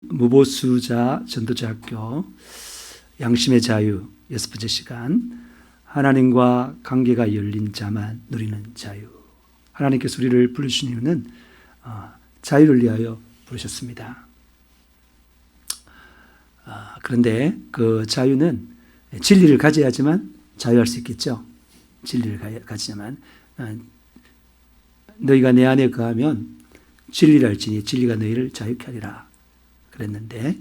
무보수자 전도자학교 양심의 자유 6번째 시간, 하나님과 관계가 열린 자만 누리는 자유. 하나님께서 우리를 부르신 이유는 자유를 위하여 부르셨습니다. 그런데 그 자유는 진리를 가져야지만 자유할 수 있겠죠. 진리를 가지자만 너희가 내 안에 거하면 진리를 알지니 진리가 너희를 자유케 하리라 그랬는데,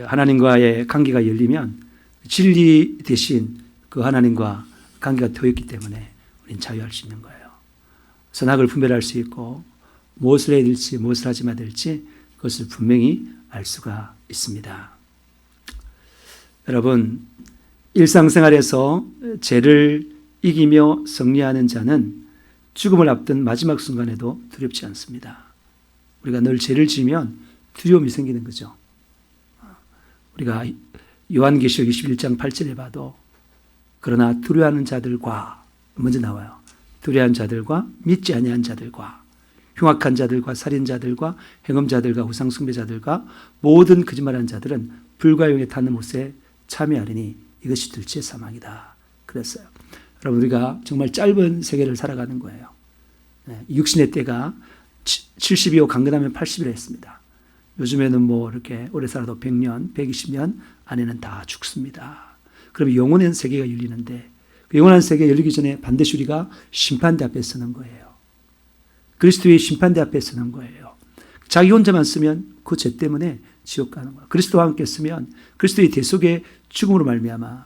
하나님과의 관계가 열리면 진리 대신 그 하나님과 관계가 되었기 때문에 우리는 자유할 수 있는 거예요. 선악을 분별할 수 있고 무엇을 해야 될지 무엇을 하지 말아야 될지 그것을 분명히 알 수가 있습니다. 여러분, 일상생활에서 죄를 이기며 승리하는 자는 죽음을 앞둔 마지막 순간에도 두렵지 않습니다. 우리가 늘 죄를 지으면 두려움이 생기는 거죠. 우리가 요한계시록 21장 8절에 봐도 그러나 두려워하는 자들과 먼저 나와요. 두려워하는 자들과 믿지 아니한 자들과 흉악한 자들과 살인자들과 행음자들과 우상숭배자들과 모든 거짓말하는 자들은 불과 용에 타는 못에 참여하리니 이것이 둘째 사망이다 그랬어요. 여러분, 우리가 정말 짧은 세계를 살아가는 거예요. 육신의 때가 70이고 강건하면 80이라 했습니다. 요즘에는 뭐 이렇게 오래 살아도 100년, 120년 안에는 다 죽습니다. 그럼 영원한 세계가 열리는데, 그 영원한 세계가 열리기 전에 반드시 우리가 심판대 앞에 서는 거예요. 그리스도의 심판대 앞에 서는 거예요. 자기 혼자만 쓰면 그 죄 때문에 지옥 가는 거예요. 그리스도와 함께 쓰면 그리스도의 대속의 죽음으로 말미암아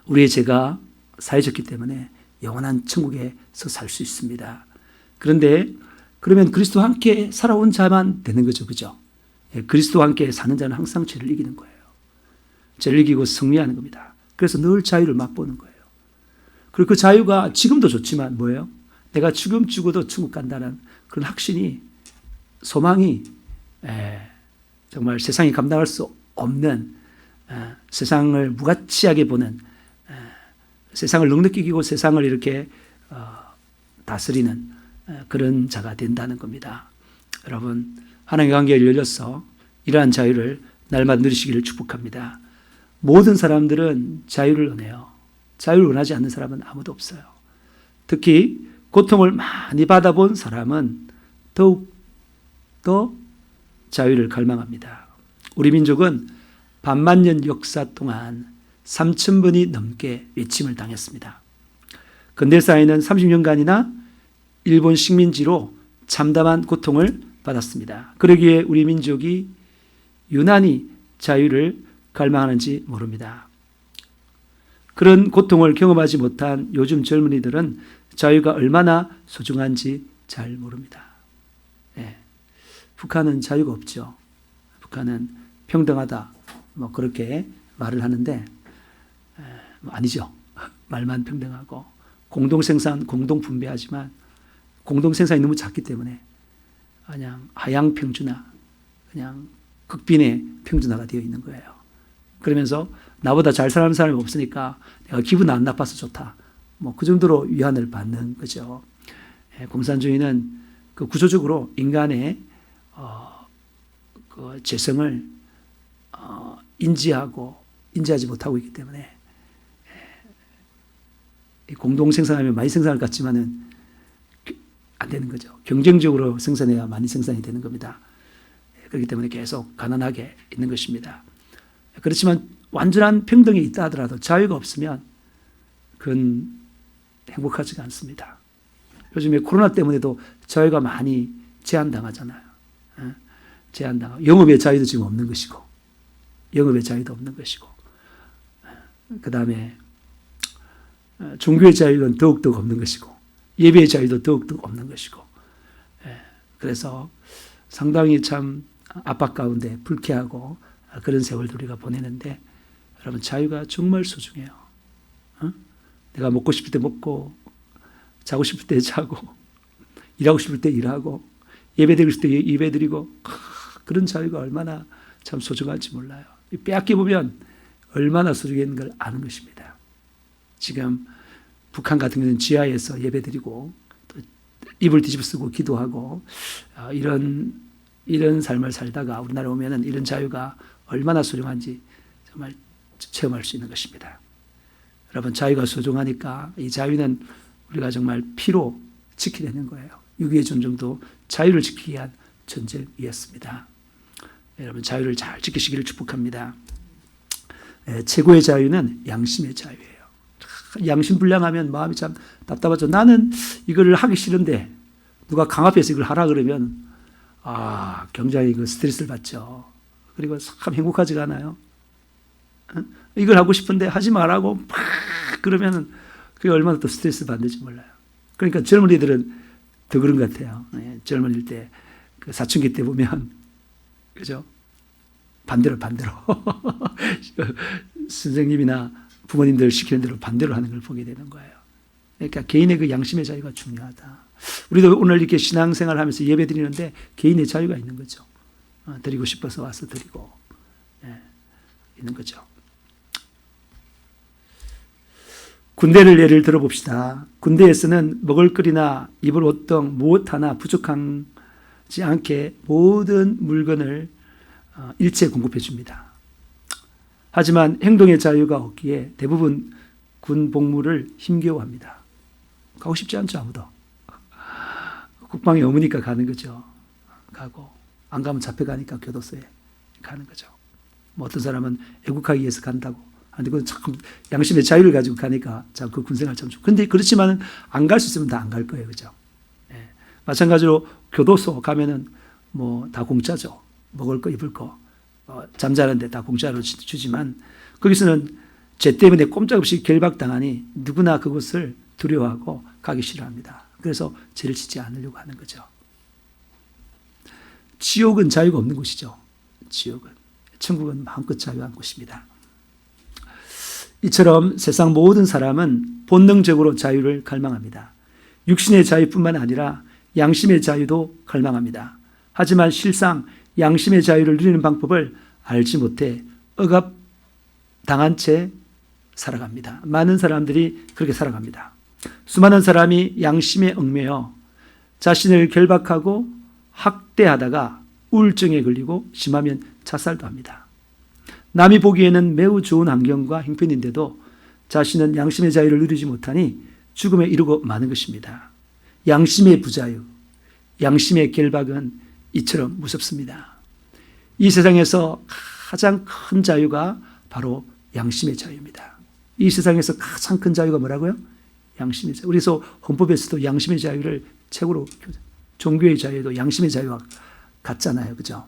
우리의 죄가 사해졌기 때문에 영원한 천국에서 살 수 있습니다. 그런데 그러면 그리스도와 함께 살아온 자만 되는 거죠. 그죠? 그리스도와 함께 사는 자는 항상 죄를 이기는 거예요. 죄를 이기고 승리하는 겁니다. 그래서 늘 자유를 맛보는 거예요. 그리고 그 자유가 지금도 좋지만 뭐예요? 내가 지금 죽어도 천국 간다는 그런 확신이, 소망이 정말 세상이 감당할 수 없는, 세상을 무가치하게 보는, 세상을 넉넉히 이기고 세상을 이렇게 다스리는 그런 자가 된다는 겁니다. 여러분, 하나님과 관계가 열려서 이러한 자유를 날마다 누리시기를 축복합니다. 모든 사람들은 자유를 원해요. 자유를 원하지 않는 사람은 아무도 없어요. 특히 고통을 많이 받아본 사람은 더욱 더 자유를 갈망합니다. 우리 민족은 반만년 역사 동안 3,000번이 넘게 외침을 당했습니다. 근대사회는 30년간이나 일본 식민지로 참담한 고통을 받았습니다. 그러기에 우리 민족이 유난히 자유를 갈망하는지 모릅니다. 그런 고통을 경험하지 못한 요즘 젊은이들은 자유가 얼마나 소중한지 잘 모릅니다. 북한은 자유가 없죠. 북한은 평등하다 뭐 그렇게 말을 하는데 아니죠. 말만 평등하고 공동생산, 공동분배하지만 공동생산이 너무 작기 때문에 그냥 하향평준화, 그냥 극빈의 평준화가 되어 있는 거예요. 그러면서 나보다 잘 사는 사람이 없으니까 내가 기분 안 나빠서 좋다, 뭐 그 정도로 위안을 받는 거죠. 공산주의는 그 구조적으로 인간의 그 재성을 인지하지 못하고 있기 때문에 공동생산하면 많이 생산할 것 같지만은 안 되는 거죠. 경쟁적으로 생산해야 많이 생산이 되는 겁니다. 그렇기 때문에 계속 가난하게 있는 것입니다. 그렇지만 완전한 평등이 있다 하더라도 자유가 없으면 그건 행복하지가 않습니다. 요즘에 코로나 때문에도 자유가 많이 제한당하잖아요. 제한당하고 영업의 자유도 지금 없는 것이고, 영업의 자유도 없는 것이고, 그 다음에 종교의 자유는 더욱더 없는 것이고, 예배의 자유도 더욱더 없는 것이고, 그래서 상당히 참 압박 가운데 불쾌하고 그런 세월도 우리가 보내는데, 여러분, 자유가 정말 소중해요. 내가 먹고 싶을 때 먹고, 자고 싶을 때 자고, 일하고 싶을 때 일하고, 예배드리고 싶을 때 예배드리고, 그런 자유가 얼마나 참 소중한지 몰라요. 빼앗겨 보면 얼마나 소중한 걸 아는 것입니다. 지금 북한 같은 경우는 지하에서 예배드리고 또 이불 뒤집어 쓰고 기도하고 이런 이런 삶을 살다가 우리나라에 오면은 이런 자유가 얼마나 소중한지 정말 체험할 수 있는 것입니다. 여러분, 자유가 소중하니까 이 자유는 우리가 정말 피로 지키려는 거예요. 6.25 전쟁도 자유를 지키기 위한 전쟁이었습니다. 여러분, 자유를 잘 지키시기를 축복합니다. 최고의 자유는 양심의 자유예요. 양심불량하면 마음이 참 답답하죠. 나는 이거를 하기 싫은데 누가 강압해서 이걸 하라 그러면 굉장히 그 스트레스를 받죠. 그리고 참 행복하지가 않아요. 이걸 하고 싶은데 하지 말라고 막 그러면은 그게 얼마나 또 스트레스 받는지 몰라요. 그러니까 젊은이들은 더 그런 것 같아요. 젊은이일 때 그 사춘기 때 보면 그죠? 반대로 선생님이나 부모님들 시키는 대로 반대로 하는 걸 보게 되는 거예요. 그러니까 개인의 그 양심의 자유가 중요하다. 우리도 오늘 이렇게 신앙생활을 하면서 예배 드리는데 개인의 자유가 있는 거죠. 드리고 싶어서 와서 드리고 있는 거죠. 군대를 예를 들어봅시다. 군대에서는 먹을거리나 입을 옷 등 무엇 하나 부족하지 않게 모든 물건을 일체 공급해 줍니다. 하지만 행동의 자유가 없기에 대부분 군 복무를 힘겨워합니다. 가고 싶지 않죠, 아무도. 국방이 없으니까 가는 거죠. 가고 안 가면 잡혀가니까 교도소에 가는 거죠. 뭐 어떤 사람은 애국하기 위해서 간다고. 근데 그건 참 양심의 자유를 가지고 가니까 참 그 군생활 참 좋고. 근데 그렇지만은 안 갈 수 있으면 다 안 갈 거예요, 그죠? 마찬가지로 교도소 가면은 뭐 다 공짜죠. 먹을 거, 입을 거, 잠자는데 다 공짜로 주지만 거기서는 죄 때문에 꼼짝없이 결박당하니 누구나 그것을 두려워하고 가기 싫어합니다. 그래서 죄를 짓지 않으려고 하는 거죠. 지옥은 자유가 없는 곳이죠. 지옥은. 천국은 마음껏 자유한 곳입니다. 이처럼 세상 모든 사람은 본능적으로 자유를 갈망합니다. 육신의 자유뿐만 아니라 양심의 자유도 갈망합니다. 하지만 실상 양심의 자유를 누리는 방법을 알지 못해 억압당한 채 살아갑니다. 많은 사람들이 그렇게 살아갑니다. 수많은 사람이 양심에 얽매여 자신을 결박하고 학대하다가 우울증에 걸리고 심하면 자살도 합니다. 남이 보기에는 매우 좋은 환경과 형편인데도 자신은 양심의 자유를 누리지 못하니 죽음에 이르고 마는 것입니다. 양심의 부자유, 양심의 결박은 이처럼 무섭습니다. 이 세상에서 가장 큰 자유가 바로 양심의 자유입니다. 이 세상에서 가장 큰 자유가 뭐라고요? 양심의 자유. 그래서 헌법에서도 양심의 자유를 최고로, 종교의 자유도 양심의 자유와 같잖아요. 그죠?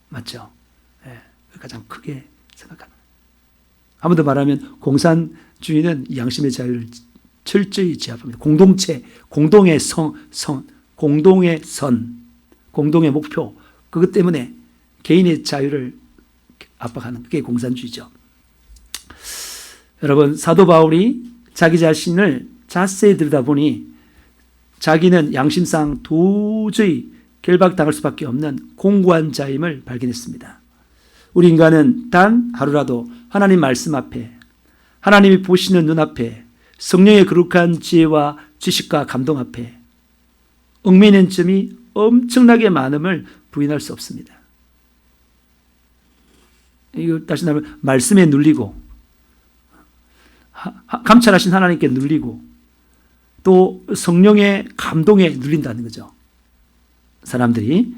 맞죠? 가장 크게 생각합니다. 한 번 더 말하면 공산주의는 양심의 자유를 철저히 제압합니다. 공동체, 공동의 공동의 선, 공동의 목표, 그것 때문에 개인의 자유를 압박하는 그게 공산주의죠. 여러분, 사도 바울이 자기 자신을 자세히 들여다보니 자기는 양심상 도저히 결박당할 수밖에 없는 공고한 자임을 발견했습니다. 우리 인간은 단 하루라도 하나님 말씀 앞에, 하나님이 보시는 눈앞에, 성령의 거룩한 지혜와 지식과 감동 앞에 얽매이는 점이 엄청나게 많음을 부인할 수 없습니다. 이거 다시 말하면 말씀에 눌리고 감찰하신 하나님께 눌리고 또 성령의 감동에 눌린다는 거죠. 사람들이.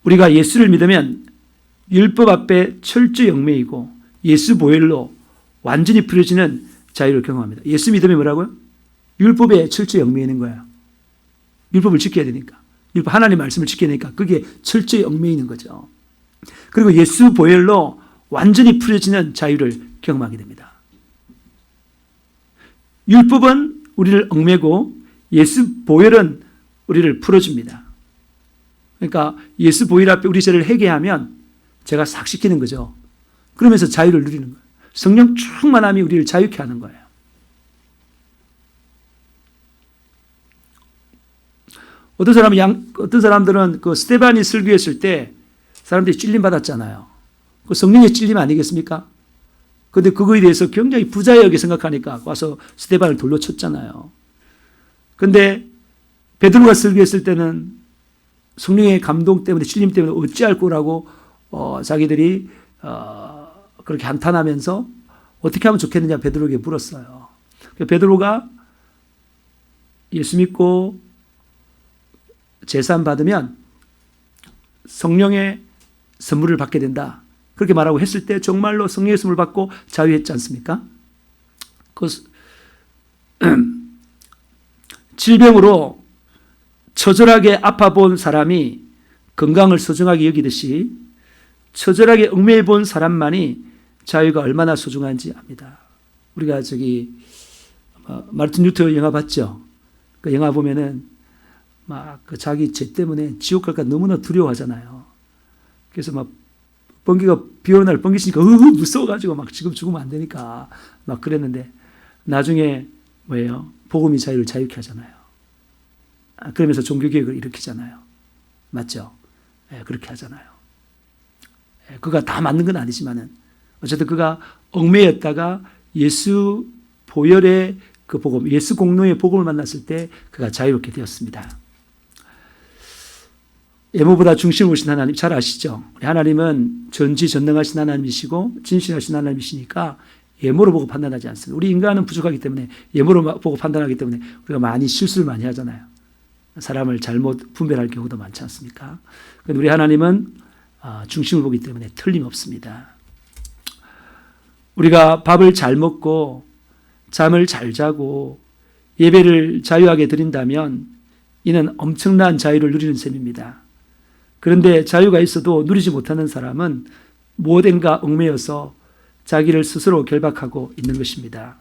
우리가 예수를 믿으면 율법 앞에 철저히 얽매이고 예수 보혈로 완전히 풀어지는 자유를 경험합니다. 예수 믿으면 뭐라고요? 율법에 철저히 얽매이는 거예요. 율법을 지켜야 되니까. 율법 하나님 말씀을 지켜야 되니까 그게 철저히 얽매이는 거죠. 그리고 예수 보혈로 완전히 풀어지는 자유를 경험하게 됩니다. 율법은 우리를 얽매고 예수 보혈은 우리를 풀어줍니다. 그러니까 예수 보혈 앞에 우리 죄를 회개하면 제가 싹 씻기는 거죠. 그러면서 자유를 누리는 거예요. 성령 충만함이 우리를 자유케 하는 거예요. 어떤 사람들은 그 스데반이 설교했을 때 사람들이 찔림 받았잖아요. 그 성령의 찔림 아니겠습니까? 그런데 그거에 대해서 굉장히 부자여게 생각하니까 와서 스데반을 돌로 쳤잖아요. 그런데 베드로가 설교했을 때는 성령의 감동 때문에 찔림 때문에 어찌할 거라고 자기들이 그렇게 한탄하면서 어떻게 하면 좋겠느냐 베드로에게 물었어요. 베드로가 예수 믿고 제사함 받으면 성령의 선물을 받게 된다. 그렇게 말하고 했을 때 정말로 성령의 선물을 받고 자유했지 않습니까? 그 질병으로 처절하게 아파본 사람이 건강을 소중하게 여기듯이 처절하게 얽매여 본 사람만이 자유가 얼마나 소중한지 압니다. 우리가 마르틴 루터 영화 봤죠? 그 영화 보면은 막 그 자기 죄 때문에 지옥 갈까 너무나 두려워하잖아요. 그래서 막 번개가 비 오는 날 번개 치니까 무서워가지고 막 지금 죽으면 안 되니까 막 그랬는데 나중에 뭐예요? 복음이 자유를 자유케 하잖아요. 그러면서 종교개혁을 일으키잖아요. 맞죠? 그렇게 하잖아요. 그가 다 맞는 건 아니지만은 어쨌든 그가 얽매였다가 예수 보혈의 그 복음, 예수 공로의 복음을 만났을 때 그가 자유롭게 되었습니다. 예모보다 중심을 보신 하나님 잘 아시죠? 우리 하나님은 전지전능하신 하나님이시고 진실하신 하나님이시니까 예모로 보고 판단하지 않습니다. 우리 인간은 부족하기 때문에 예모로 보고 판단하기 때문에 우리가 많이 실수를 많이 하잖아요. 사람을 잘못 분별할 경우도 많지 않습니까? 그런데 우리 하나님은 중심을 보기 때문에 틀림없습니다. 우리가 밥을 잘 먹고 잠을 잘 자고 예배를 자유하게 드린다면 이는 엄청난 자유를 누리는 셈입니다. 그런데 자유가 있어도 누리지 못하는 사람은 무엇인가 얽매여서 자기를 스스로 결박하고 있는 것입니다.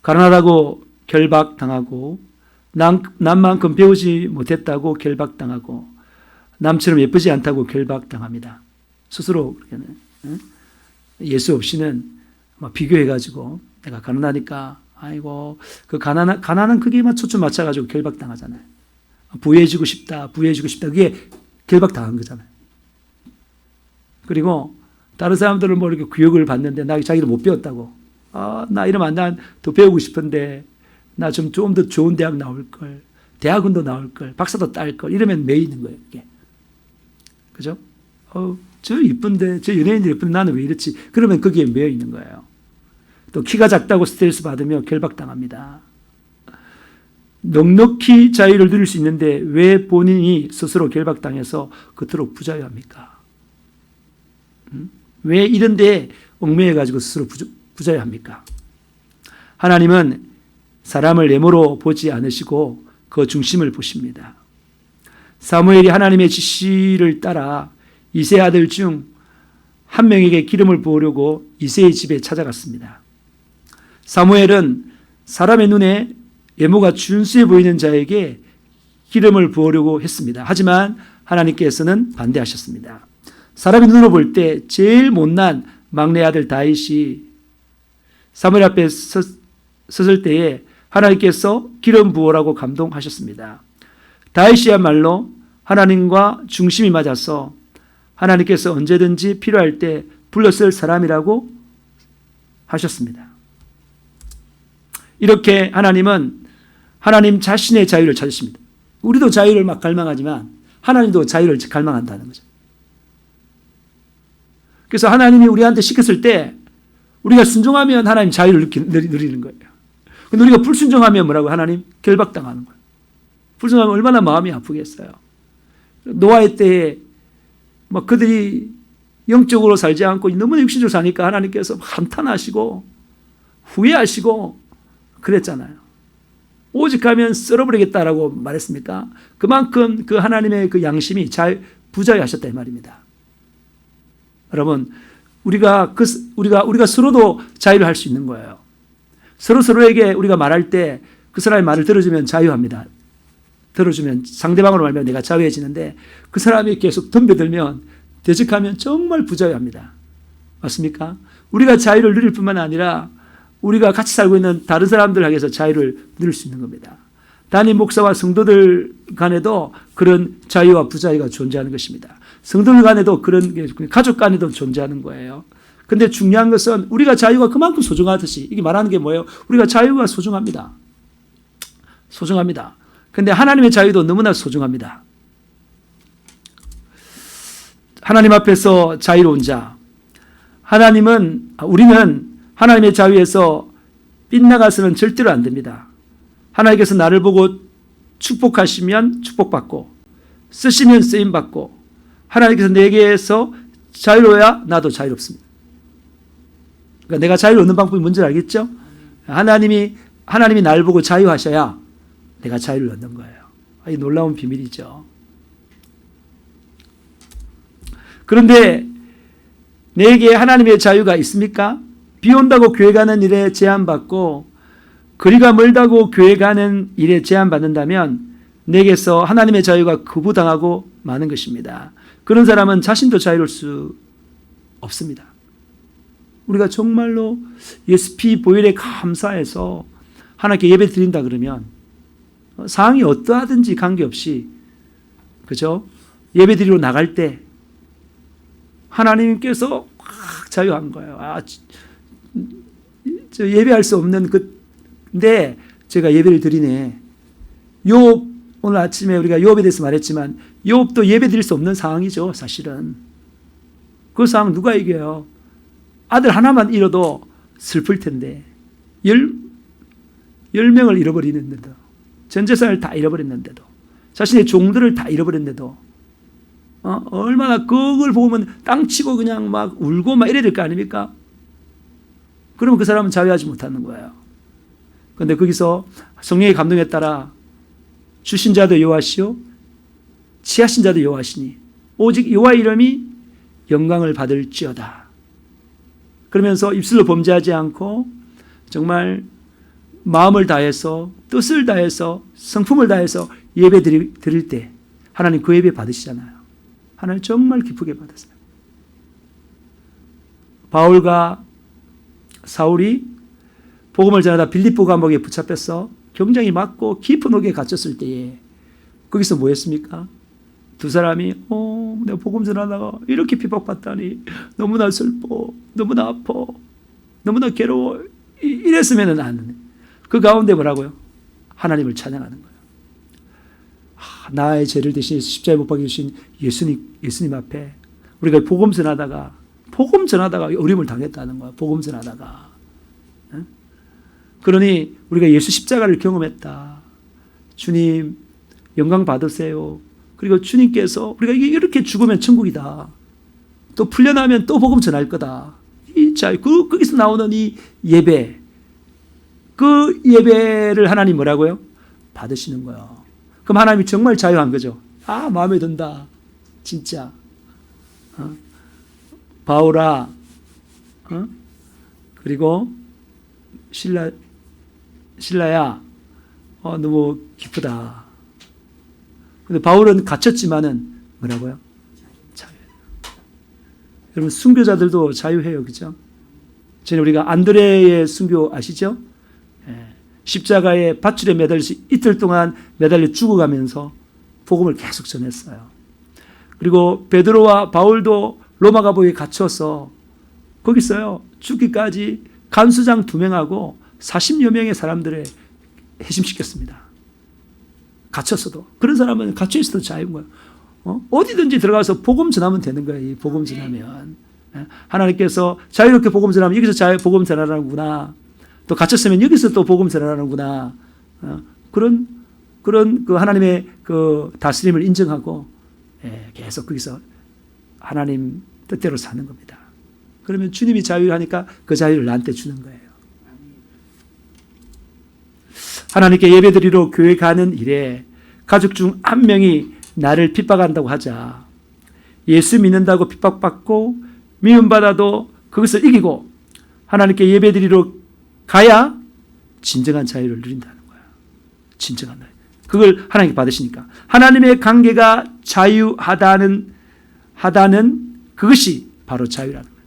가난하다고 결박당하고 남만큼 배우지 못했다고 결박당하고 남처럼 예쁘지 않다고 결박당합니다. 스스로 예수 없이는 비교해가지고 내가 가난하니까 아이고 그 가난은 크게만 초점 맞춰가지고 결박당하잖아요. 부해지고 싶다 그게 결박당한 거잖아요. 그리고 다른 사람들은 뭐 이렇게 교육을 받는데 나 자기를 못 배웠다고. 나 이러면 난 더 배우고 싶은데 나 좀 더 좋은 대학 나올 걸, 대학원도 나올 걸, 박사도 딸 걸 이러면 매이 있는 거예요. 이게. 그죠? 저 이쁜데 저 연예인들 예쁜데 나는 왜 이렇지? 그러면 거기에 매여 있는 거예요. 또 키가 작다고 스트레스 받으며 결박당합니다. 넉넉히 자유를 누릴 수 있는데 왜 본인이 스스로 결박당해서 그토록 부자유합니까? 왜 이런 데 얽매여가지고 스스로 부자유합니까? 하나님은 사람을 예모로 보지 않으시고 그 중심을 보십니다. 사무엘이 하나님의 지시를 따라 이세 아들 중 한 명에게 기름을 부으려고 이세의 집에 찾아갔습니다. 사무엘은 사람의 눈에 예모가 준수해 보이는 자에게 기름을 부으려고 했습니다. 하지만 하나님께서는 반대하셨습니다. 사람의 눈으로 볼 때 제일 못난 막내 아들 다윗이 사무엘 앞에 섰을 때에 하나님께서 기름 부으라고 감동하셨습니다. 다윗이야말로 하나님과 중심이 맞아서 하나님께서 언제든지 필요할 때 불렀을 사람이라고 하셨습니다. 이렇게 하나님은 하나님 자신의 자유를 찾으십니다. 우리도 자유를 막 갈망하지만 하나님도 자유를 갈망한다는 거죠. 그래서 하나님이 우리한테 시켰을 때 우리가 순종하면 하나님 자유를 누리는 거예요. 근데 우리가 불순종하면 뭐라고? 하나님 결박당하는 거예요. 불순종하면 얼마나 마음이 아프겠어요. 노아의 때에 막 그들이 영적으로 살지 않고 너무 육신적으로 사니까 하나님께서 한탄하시고 후회하시고 그랬잖아요. 오직 하면 썰어버리겠다라고 말했습니까? 그만큼 그 하나님의 그 양심이 부자유하셨다 이 말입니다. 여러분, 우리가 서로도 자유를 할 수 있는 거예요. 서로에게 우리가 말할 때 그 사람의 말을 들어주면 자유합니다. 들어주면 상대방으로 말하면 내가 자유해지는데 그 사람이 계속 덤벼들면 대적하면 정말 부자유합니다. 맞습니까? 우리가 자유를 누릴 뿐만 아니라 우리가 같이 살고 있는 다른 사람들 향해서 자유를 누릴 수 있는 겁니다. 담임 목사와 성도들 간에도 그런 자유와 부자유가 존재하는 것입니다. 성도들 간에도 그런 가족 간에도 존재하는 거예요. 근데 중요한 것은 우리가 자유가 그만큼 소중하듯이 이게 말하는 게 뭐예요? 우리가 자유가 소중합니다. 소중합니다. 근데 하나님의 자유도 너무나 소중합니다. 하나님 앞에서 자유로운 자. 우리는 하나님의 자유에서 빗나가서는 절대로 안 됩니다. 하나님께서 나를 보고 축복하시면 축복받고, 쓰시면 쓰임받고, 하나님께서 내게서 자유로워야 나도 자유롭습니다. 그러니까 내가 자유를 얻는 방법이 뭔지 알겠죠? 하나님이 나를 보고 자유하셔야 내가 자유를 얻는 거예요. 이 놀라운 비밀이죠. 그런데 내게 하나님의 자유가 있습니까? 비 온다고 교회 가는 일에 제한받고 거리가 멀다고 교회 가는 일에 제한받는다면 내게서 하나님의 자유가 거부당하고 마는 것입니다. 그런 사람은 자신도 자유로울 수 없습니다. 우리가 정말로 예수피 보혈에 감사해서 하나님께 예배 드린다 그러면 상황이 어떠하든지 관계없이, 그죠? 예배 드리러 나갈 때 하나님께서 확 자유한 거예요. 저 예배할 수 없는 근데 제가 예배를 드리네. 욥, 오늘 아침에 우리가 욥에 대해서 말했지만 욥도 예배 드릴 수 없는 상황이죠. 사실은 그 상황 누가 이겨요? 아들 하나만 잃어도 슬플 텐데 10명을 잃어버리는데도, 전 재산을 다 잃어버렸는데도, 자신의 종들을 다 잃어버렸는데도 얼마나 그걸 보면 땅 치고 그냥 막 울고 막 이래야 될 거 아닙니까? 그러면 그 사람은 자유하지 못하는 거예요. 그런데 거기서 성령의 감동에 따라 주신 자도 여호와시요 취하신 자도 여호와시니 오직 여호와 이름이 영광을 받을지어다. 그러면서 입술로 범죄하지 않고 정말 마음을 다해서 뜻을 다해서 성품을 다해서 예배 드릴 때 하나님 그 예배 받으시잖아요. 하나님 정말 기쁘게 받았어요. 바울과 사울이 복음을 전하다 빌립보 감옥에 붙잡혀서 경장이 맞고 깊은 옥에 갇혔을 때에 거기서 뭐 했습니까? 두 사람이 내가 복음 전하다가 이렇게 핍박받다니 너무나 슬퍼, 너무나 아파, 너무나 괴로워 이랬으면 안 돼. 그 가운데 뭐라고요? 하나님을 찬양하는 거예요. 나의 죄를 대신해서 십자가에 못 박혀 주신 예수님 앞에 우리가 복음 전하다가 어려움을 당했다는 거야. 복음 전하다가. 그러니 우리가 예수 십자가를 경험했다. 주님 영광 받으세요. 그리고 주님께서 우리가 이렇게 죽으면 천국이다. 또 풀려나면 또 복음 전할 거다. 거기서 나오는 이 예배, 그 예배를 하나님 뭐라고요? 받으시는 거예요. 그럼 하나님이 정말 자유한 거죠. 마음에 든다. 진짜. 바울아, 그리고 신라야, 너무 기쁘다. 근데 바울은 갇혔지만은 뭐라고요? 자유해요. 여러분, 순교자들도 자유해요. 그죠? 전에 우리가 안드레의 순교 아시죠? 십자가에 밧줄에 매달려서 이틀 동안 매달려 죽어가면서 복음을 계속 전했어요. 그리고 베드로와 바울도 로마 감옥에 갇혀서 거기 있어요. 죽기까지 간수장 2명하고 40여 명의 사람들을 해심시켰습니다. 갇혔어도. 그런 사람은 갇혀있어도 자유인 거예요. 어디든지 들어가서 복음 전하면 되는 거예요. 이 복음 전하면. 하나님께서 자유롭게 복음 전하면 여기서 복음 전하라는구나. 또 갇혔으면 여기서 또 복음 전하라는구나. 그런 그 하나님의 그 다스림을 인정하고 계속 거기서 하나님 뜻대로 사는 겁니다. 그러면 주님이 자유하니까 그 자유를 나한테 주는 거예요. 하나님께 예배드리러 교회 가는 일에 가족 중 한 명이 나를 핍박한다고 하자. 예수 믿는다고 핍박받고 미움받아도 그것을 이기고 하나님께 예배드리러 가야 진정한 자유를 누린다는 거야. 진정한 자유. 그걸 하나님께 받으시니까. 하나님의 관계가 자유하다는 그것이 바로 자유라는 거예요.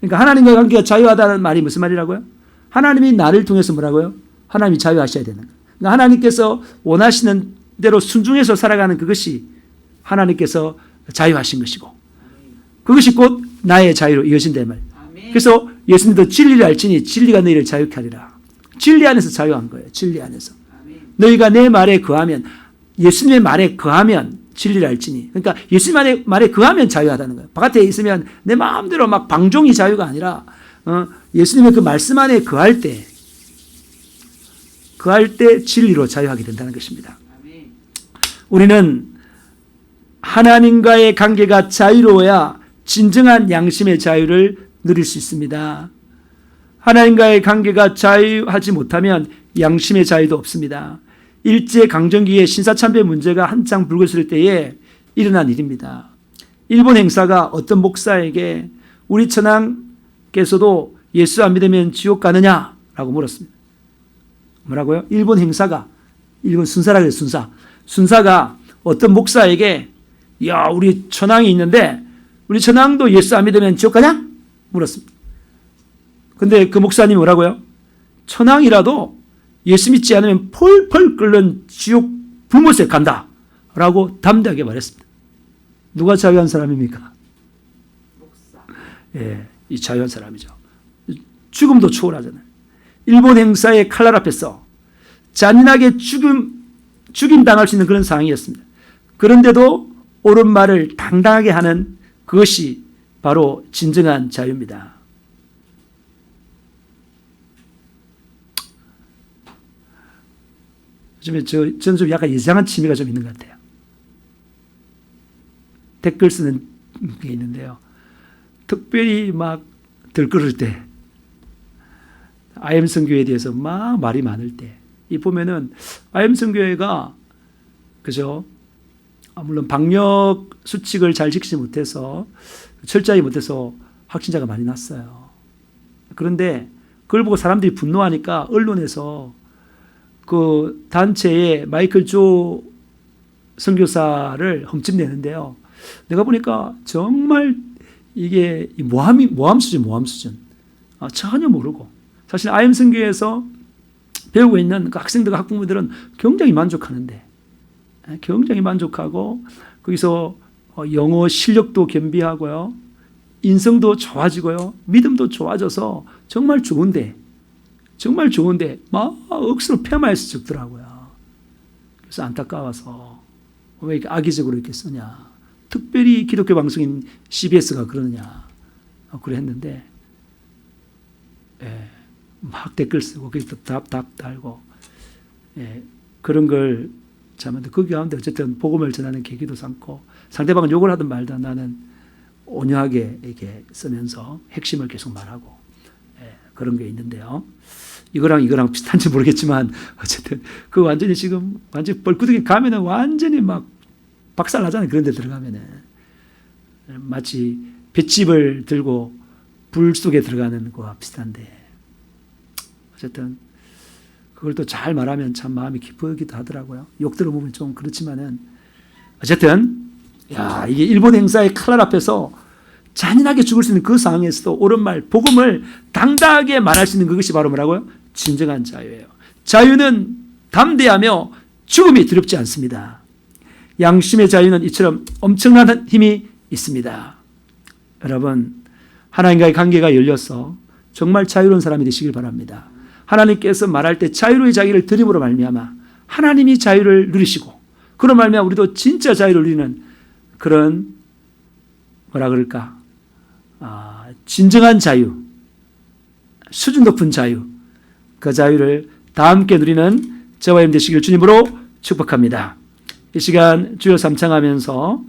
그러니까 하나님과 관계가 자유하다는 말이 무슨 말이라고요? 하나님이 나를 통해서 뭐라고요? 하나님이 자유하셔야 되는 거예요. 그러니까 하나님께서 원하시는 대로 순종해서 살아가는 그것이 하나님께서 자유하신 것이고 그것이 곧 나의 자유로 이어진다는 말. 그래서 예수님도 진리를 알지니 진리가 너희를 자유케 하리라. 진리 안에서 자유한 거예요. 진리 안에서. 너희가 내 말에 거하면, 예수님의 말에 거하면 진리를 알지니. 그러니까 예수님 말에 거하면 자유하다는 거예요. 바깥에 있으면 내 마음대로 막 방종이 자유가 아니라 예수님의 그 말씀 안에 거할 때 진리로 자유하게 된다는 것입니다. 우리는 하나님과의 관계가 자유로워야 진정한 양심의 자유를 누릴 수 있습니다. 하나님과의 관계가 자유하지 못하면 양심의 자유도 없습니다. 일제강점기에 신사참배 문제가 한창 불거질 때에 일어난 일입니다. 일본 행사가 어떤 목사에게 우리 천황께서도 예수 안 믿으면 지옥 가느냐라고 물었습니다. 뭐라고요? 일본 순사라 그래요. 순사가 어떤 목사에게 야, 우리 천황이 있는데 우리 천황도 예수 안 믿으면 지옥 가냐? 물었습니다. 근데 그 목사님이 뭐라고요? 천황이라도 예수 믿지 않으면 펄펄 끓는 지옥 불못에 간다 라고 담대하게 말했습니다. 누가 자유한 사람입니까? 예, 이 자유한 사람이죠. 죽음도 초월하잖아요. 일본 행사의 칼날 앞에서 잔인하게 죽임 당할 수 있는 그런 상황이었습니다. 그런데도 옳은 말을 당당하게 하는 그것이 바로 진정한 자유입니다. 요즘에 저는 좀 약간 이상한 취미가 좀 있는 것 같아요. 댓글 쓰는 게 있는데요. 특별히 막 들끓을 때, IM성교회에 대해서 막 말이 많을 때, 이 보면은 IM성교회가 그죠? 물론 방역 수칙을 잘 지키지 못해서 철저히 못해서 확진자가 많이 났어요. 그런데 그걸 보고 사람들이 분노하니까 언론에서 그 단체의 마이클 조 선교사를 흠집내는데요. 내가 보니까 정말 이게 모함 수준. 전혀 모르고. 사실 IM 선교에서 배우고 있는 그 학생들과 학부모들은 굉장히 만족하는데, 굉장히 만족하고 거기서 영어 실력도 겸비하고요, 인성도 좋아지고요, 믿음도 좋아져서 정말 좋은데 막 억수로 폐마해서 적더라고요. 그래서 안타까워서 왜 이렇게 악의적으로 이렇게 쓰냐, 특별히 기독교 방송인 CBS가 그러느냐 그래 했는데, 막 댓글 쓰고 거기서 답 달고, 그런 걸 참는데 그 가운데 어쨌든 복음을 전하는 계기도 삼고, 상대방은 욕을 하든 말든 나는 온유하게 이렇게 쓰면서 핵심을 계속 말하고, 그런 게 있는데요. 이거랑 비슷한지 모르겠지만 어쨌든 그 완전히 지금 완전히 뻘구덩이 가면은 완전히 막 박살 나잖아요. 그런 데 들어가면은 마치 볏짚을 들고 불 속에 들어가는 거와 비슷한데, 어쨌든 그걸 또 잘 말하면 참 마음이 기쁘기도 하더라고요. 욕 들어보면 좀 그렇지만은 어쨌든 이게 일본 행사의 칼날 앞에서 잔인하게 죽을 수 있는 그 상황에서도 옳은 말, 복음을 당당하게 말할 수 있는 그것이 바로 뭐라고요? 진정한 자유예요. 자유는 담대하며 죽음이 두렵지 않습니다. 양심의 자유는 이처럼 엄청난 힘이 있습니다. 여러분, 하나님과의 관계가 열려서 정말 자유로운 사람이 되시길 바랍니다. 하나님께서 말할 때 자유로의 자기를 드림으로 말미암아 하나님이 자유를 누리시고, 그런 말미암아 우리도 진짜 자유를 누리는 그런 뭐라 그럴까? 진정한 자유, 수준 높은 자유, 그 자유를 다 함께 누리는 저와 여러분 되시길 주님으로 축복합니다. 이 시간 주여 삼창하면서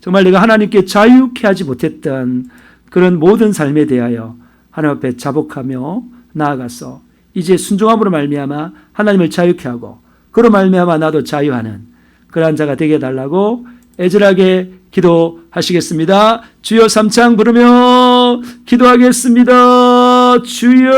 정말 내가 하나님께 자유케 하지 못했던 그런 모든 삶에 대하여 하나님 앞에 자복하며 나아가서 이제 순종함으로 말미암아 하나님을 자유케 하고, 그로 말미암아 나도 자유하는 그러한 자가 되게 해달라고 애절하게 기도하시겠습니다. 주여 삼창 부르며 기도하겠습니다. 주여.